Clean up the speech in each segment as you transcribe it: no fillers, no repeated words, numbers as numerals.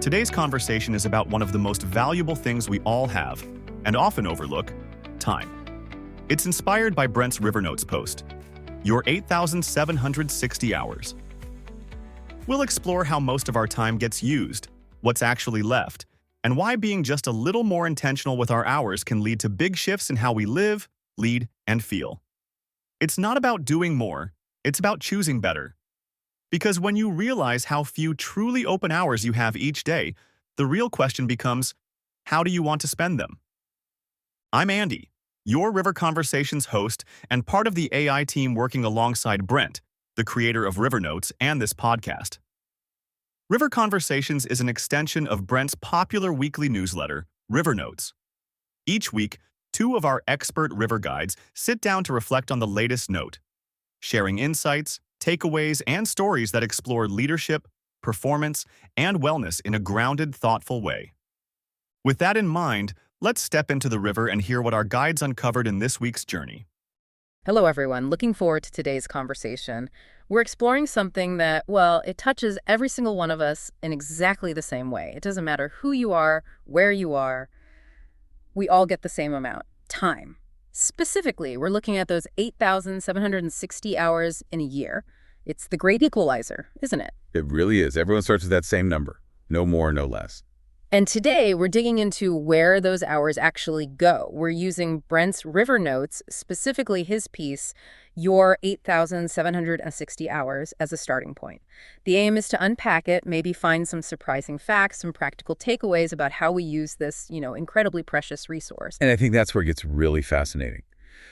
Today's conversation is about one of the most valuable things we all have, and often overlook, time. It's inspired by Brent's Rivr Notes post, Your 8,760 Hours. We'll explore how most of our time gets used, what's actually left, and why being just a little more intentional with our hours can lead to big shifts in how we live, lead, and feel. It's not about doing more, it's about choosing better. Because when you realize how few truly open hours you have each day, the real question becomes, how do you want to spend them? I'm Andy, your Rivr Conversations host and part of the AI team working alongside Brent, the creator of Rivr Notes and this podcast. Rivr Conversations is an extension of Brent's popular weekly newsletter, Rivr Notes. Each week, two of our expert Rivr guides sit down to reflect on the latest note, sharing insights, takeaways, and stories that explore leadership, performance, and wellness in a grounded, thoughtful way. With that in mind, let's step into the Rivr and hear what our guides uncovered in this week's journey. Hello, everyone. Looking forward to today's conversation. We're exploring something that, it touches every single one of us in exactly the same way. It doesn't matter who you are, where you are. We all get the same amount, time. Specifically, we're looking at those 8,760 hours in a year. It's the great equalizer, isn't it? It really is. Everyone starts with that same number. No more, no less. And today, we're digging into where those hours actually go. We're using Brent's Rivr Notes, specifically his piece, Your 8,760 Hours, as a starting point. The aim is to unpack it, maybe find some surprising facts, some practical takeaways about how we use this, incredibly precious resource. And I think that's where it gets really fascinating.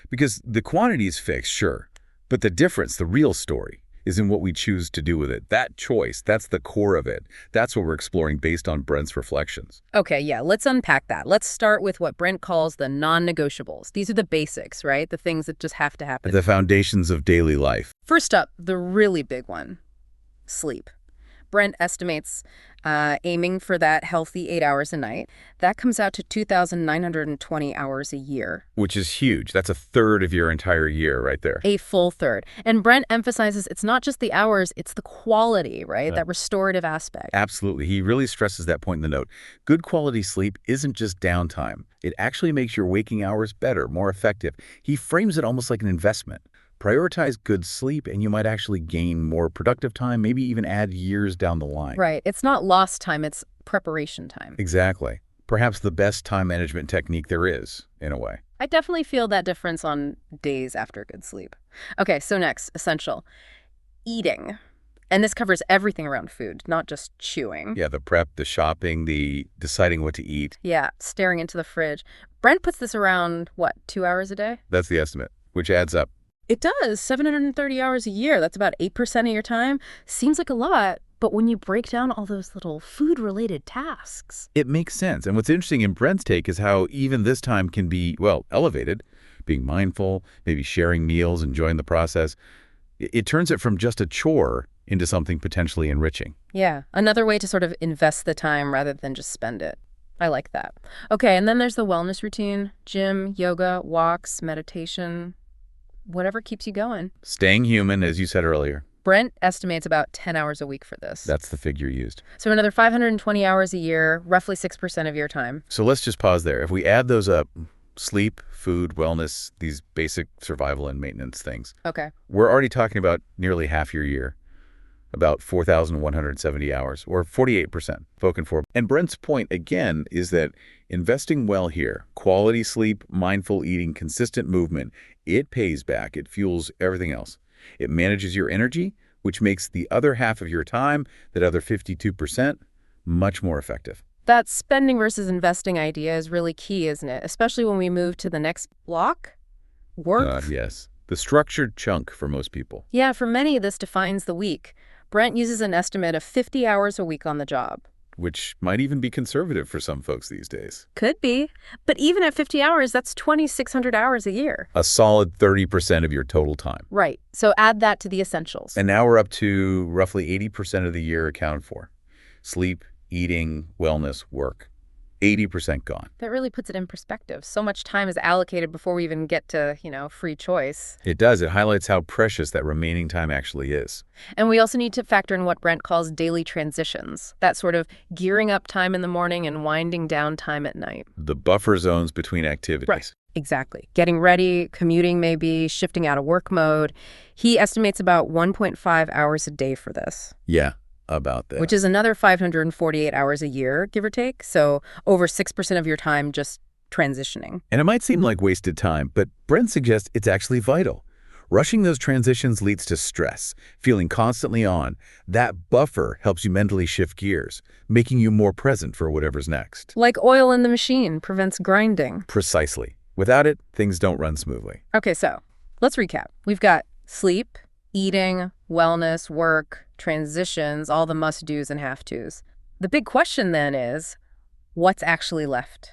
Because the quantity is fixed, sure, but the difference, the real story, is in what we choose to do with it. That choice, that's the core of it. That's what we're exploring based on Brent's reflections. Okay, yeah, let's unpack that. Let's start with what Brent calls the non-negotiables. These are the basics, right? The things that just have to happen. The foundations of daily life. First up, the really big one, sleep. Brent estimates aiming for that healthy 8 hours a night. That comes out to 2,920 hours a year. Which is huge. That's a third of your entire year right there. A full third. And Brent emphasizes it's not just the hours, it's the quality, right? Yeah. That restorative aspect. Absolutely. He really stresses that point in the note. Good quality sleep isn't just downtime. It actually makes your waking hours better, more effective. He frames it almost like an investment. Prioritize good sleep and you might actually gain more productive time, maybe even add years down the line. Right. It's not lost time, it's preparation time. Exactly. Perhaps the best time management technique there is, in a way. I definitely feel that difference on days after good sleep. Okay, so next, essential. Eating. And this covers everything around food, not just chewing. Yeah, the prep, the shopping, the deciding what to eat. Yeah, staring into the fridge. Brent puts this around, 2 hours a day? That's the estimate, which adds up. It does. 730 hours a year. That's about 8% of your time. Seems like a lot, but when you break down all those little food-related tasks... It makes sense. And what's interesting in Brent's take is how even this time can be, elevated. Being mindful, maybe sharing meals, enjoying the process. It turns it from just a chore into something potentially enriching. Yeah, another way to sort of invest the time rather than just spend it. I like that. Okay, and then there's the wellness routine. Gym, yoga, walks, meditation... whatever keeps you going. Staying human, as you said earlier. Brent estimates about 10 hours a week for this. That's the figure used. So another 520 hours a year, roughly 6% of your time. So let's just pause there. If we add those up, sleep, food, wellness, these basic survival and maintenance things. Okay. We're already talking about nearly half your year. About 4,170 hours, or 48% spoken for. And Brent's point, again, is that investing well here, quality sleep, mindful eating, consistent movement, it pays back. It fuels everything else. It manages your energy, which makes the other half of your time, that other 52%, much more effective. That spending versus investing idea is really key, isn't it? Especially when we move to the next block, work. Yes. The structured chunk for most people. Yeah, for many, this defines the week. Brent uses an estimate of 50 hours a week on the job. Which might even be conservative for some folks these days. Could be. But even at 50 hours, that's 2,600 hours a year. A solid 30% of your total time. Right. So add that to the essentials. And now we're up to roughly 80% of the year accounted for. Sleep, eating, wellness, work. 80% gone. That really puts it in perspective. So much time is allocated before we even get to, free choice. It does. It highlights how precious that remaining time actually is. And we also need to factor in what Brent calls daily transitions, that sort of gearing up time in the morning and winding down time at night. The buffer zones between activities. Right. Exactly. Getting ready, commuting maybe, shifting out of work mode. He estimates about 1.5 hours a day for this. Yeah, about that. Which is another 548 hours a year, give or take. So over 6% of your time just transitioning. And it might seem like wasted time, but Brent suggests it's actually vital. Rushing those transitions leads to stress, feeling constantly on. That buffer helps you mentally shift gears, making you more present for whatever's next. Like oil in the machine prevents grinding. Precisely. Without it, things don't run smoothly. Okay, so let's recap. We've got sleep, eating, wellness, work, transitions, all the must-dos and have-tos. The big question then is, what's actually left?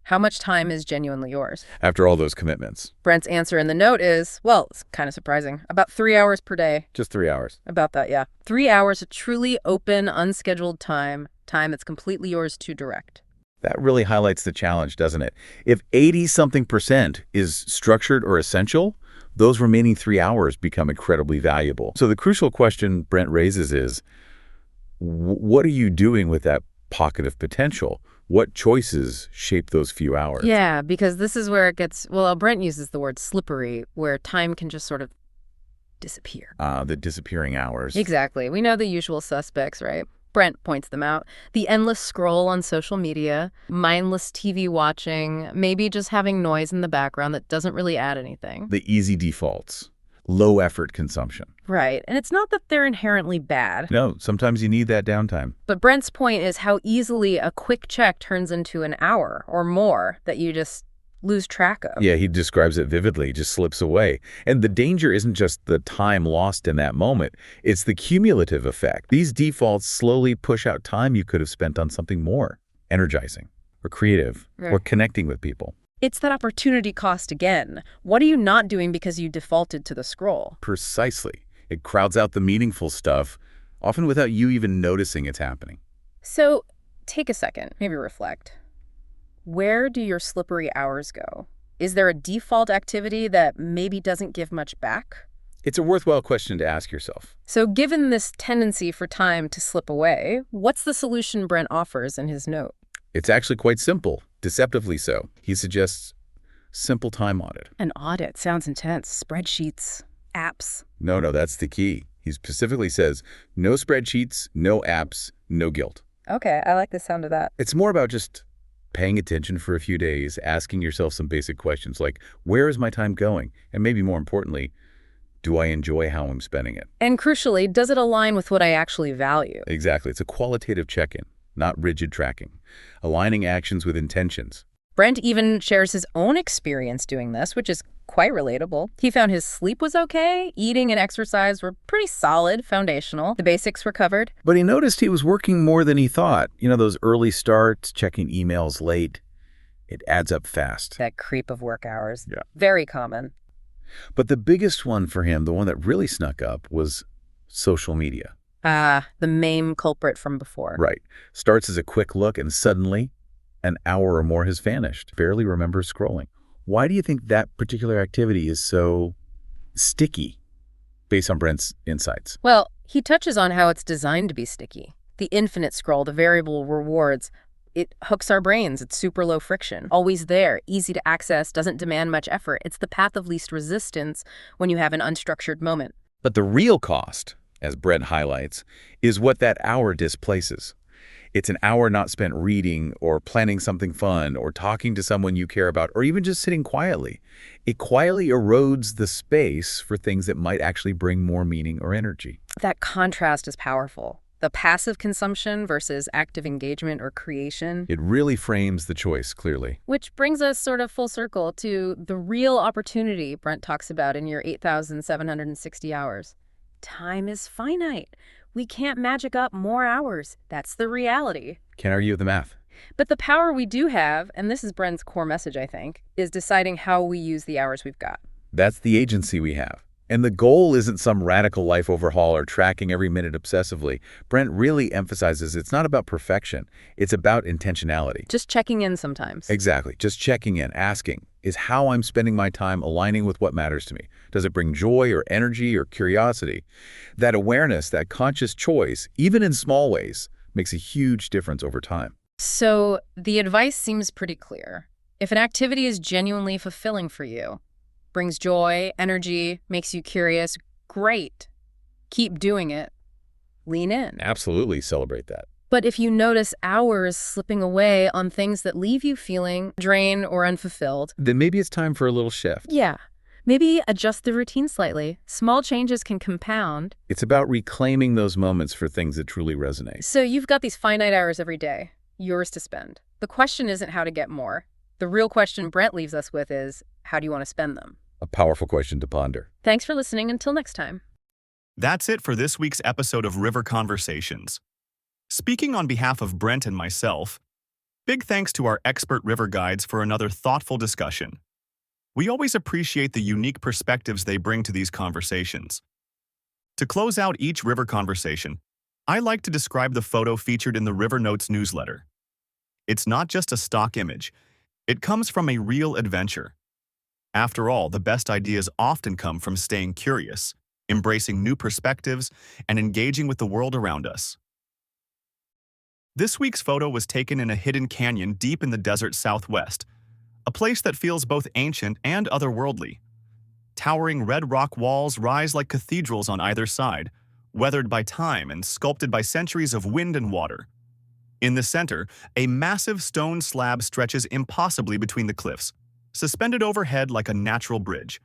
How much time is genuinely yours? After all those commitments. Brent's answer in the note is, well, it's kind of surprising, about 3 hours per day. Just 3 hours. About that, yeah. 3 hours of truly open, unscheduled time that's completely yours to direct. That really highlights the challenge, doesn't it? If 80-something% is structured or essential, those remaining 3 hours become incredibly valuable. So the crucial question Brent raises is, what are you doing with that pocket of potential? What choices shape those few hours? Yeah, because this is where it gets, well, Brent uses the word slippery, where time can just sort of disappear. The disappearing hours. Exactly. We know the usual suspects, right? Brent points them out. The endless scroll on social media, mindless TV watching, maybe just having noise in the background that doesn't really add anything. The easy defaults. Low effort consumption. Right. And it's not that they're inherently bad. No, sometimes you need that downtime. But Brent's point is how easily a quick check turns into an hour or more that you just lose track of. Yeah, he describes it vividly, just slips away. And the danger isn't just the time lost in that moment, it's the cumulative effect. These defaults slowly push out time you could have spent on something more energizing or creative or connecting with people. It's that opportunity cost again. What are you not doing because you defaulted to the scroll? Precisely. It crowds out the meaningful stuff, often without you even noticing it's happening. So take a second, maybe reflect. Where do your slippery hours go? Is there a default activity that maybe doesn't give much back? It's a worthwhile question to ask yourself. So given this tendency for time to slip away, what's the solution Brent offers in his note? It's actually quite simple, deceptively so. He suggests simple time audit. An audit sounds intense. Spreadsheets, apps. No, that's the key. He specifically says no spreadsheets, no apps, no guilt. Okay, I like the sound of that. It's more about just paying attention for a few days, asking yourself some basic questions like, where is my time going? And maybe more importantly, do I enjoy how I'm spending it? And crucially, does it align with what I actually value? Exactly. It's a qualitative check-in, not rigid tracking. Aligning actions with intentions. Brent even shares his own experience doing this, which is quite relatable. He found his sleep was okay, eating and exercise were pretty solid, foundational. The basics were covered. But he noticed he was working more than he thought. You know, those early starts, checking emails late, it adds up fast. That creep of work hours. Yeah. Very common. But the biggest one for him, the one that really snuck up, was social media. The main culprit from before. Right. Starts as a quick look and suddenly an hour or more has vanished. Barely remembers scrolling. Why do you think that particular activity is so sticky based on Brent's insights? Well, he touches on how it's designed to be sticky. The infinite scroll, the variable rewards, it hooks our brains. It's super low friction, always there, easy to access, doesn't demand much effort. It's the path of least resistance when you have an unstructured moment. But the real cost, as Brent highlights, is what that hour displaces. It's an hour not spent reading or planning something fun or talking to someone you care about or even just sitting quietly. It quietly erodes the space for things that might actually bring more meaning or energy. That contrast is powerful. The passive consumption versus active engagement or creation. It really frames the choice clearly. Which brings us sort of full circle to the real opportunity Brent talks about in your 8,760 hours. Time is finite. We can't magic up more hours. That's the reality. Can't argue with the math. But the power we do have, and this is Brent's core message, I think, is deciding how we use the hours we've got. That's the agency we have. And the goal isn't some radical life overhaul or tracking every minute obsessively. Brent really emphasizes it's not about perfection. It's about intentionality. Just checking in sometimes. Exactly. Just checking in, asking, is how I'm spending my time aligning with what matters to me? Does it bring joy or energy or curiosity? That awareness, that conscious choice, even in small ways, makes a huge difference over time. So the advice seems pretty clear. If an activity is genuinely fulfilling for you, brings joy, energy, makes you curious, great. Keep doing it. Lean in. Absolutely celebrate that. But if you notice hours slipping away on things that leave you feeling drained or unfulfilled, Then maybe it's time for a little shift. yeah, maybe adjust the routine slightly. Small changes can compound. It's about reclaiming those moments for things that truly resonate. So you've got these finite hours every day, yours to spend. The question isn't how to get more. The real question Brent leaves us with is, how do you want to spend them? A powerful question to ponder. Thanks for listening. Until next time. That's it for this week's episode of Rivr Conversations. Speaking on behalf of Brent and myself, big thanks to our expert Rivr guides for another thoughtful discussion. We always appreciate the unique perspectives they bring to these conversations. To close out each Rivr conversation, I like to describe the photo featured in the Rivr Notes newsletter. It's not just a stock image. It comes from a real adventure. After all, the best ideas often come from staying curious, embracing new perspectives, and engaging with the world around us. This week's photo was taken in a hidden canyon deep in the desert southwest, a place that feels both ancient and otherworldly. Towering red rock walls rise like cathedrals on either side, weathered by time and sculpted by centuries of wind and water. In the center, a massive stone slab stretches impossibly between the cliffs, suspended overhead like a natural bridge,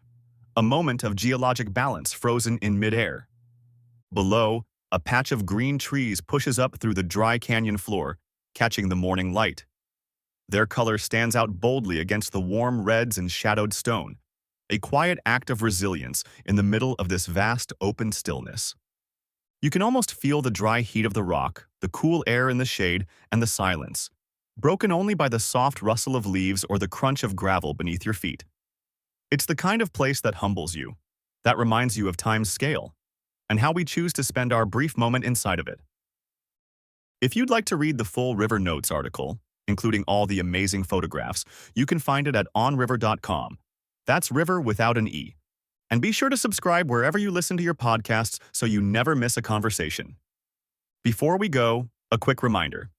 a moment of geologic balance frozen in midair. Below, a patch of green trees pushes up through the dry canyon floor, catching the morning light. Their color stands out boldly against the warm reds and shadowed stone, a quiet act of resilience in the middle of this vast open stillness. You can almost feel the dry heat of the rock, the cool air in the shade, and the silence, broken only by the soft rustle of leaves or the crunch of gravel beneath your feet. It's the kind of place that humbles you, that reminds you of time's scale, and how we choose to spend our brief moment inside of it. If you'd like to read the full Rivr Notes article, including all the amazing photographs, you can find it at onrivr.com. That's Rivr without an E. And be sure to subscribe wherever you listen to your podcasts so you never miss a conversation. Before we go, a quick reminder.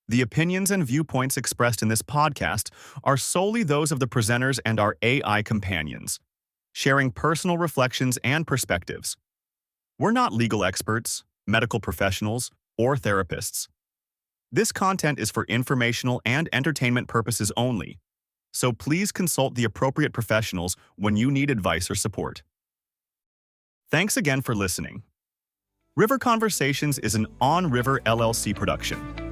The opinions and viewpoints expressed in this podcast are solely those of the presenters and our AI companions, sharing personal reflections and perspectives. We're not legal experts, medical professionals, or therapists. This content is for informational and entertainment purposes only, so please consult the appropriate professionals when you need advice or support. Thanks again for listening. Rivr Conversations is an On Rivr LLC production.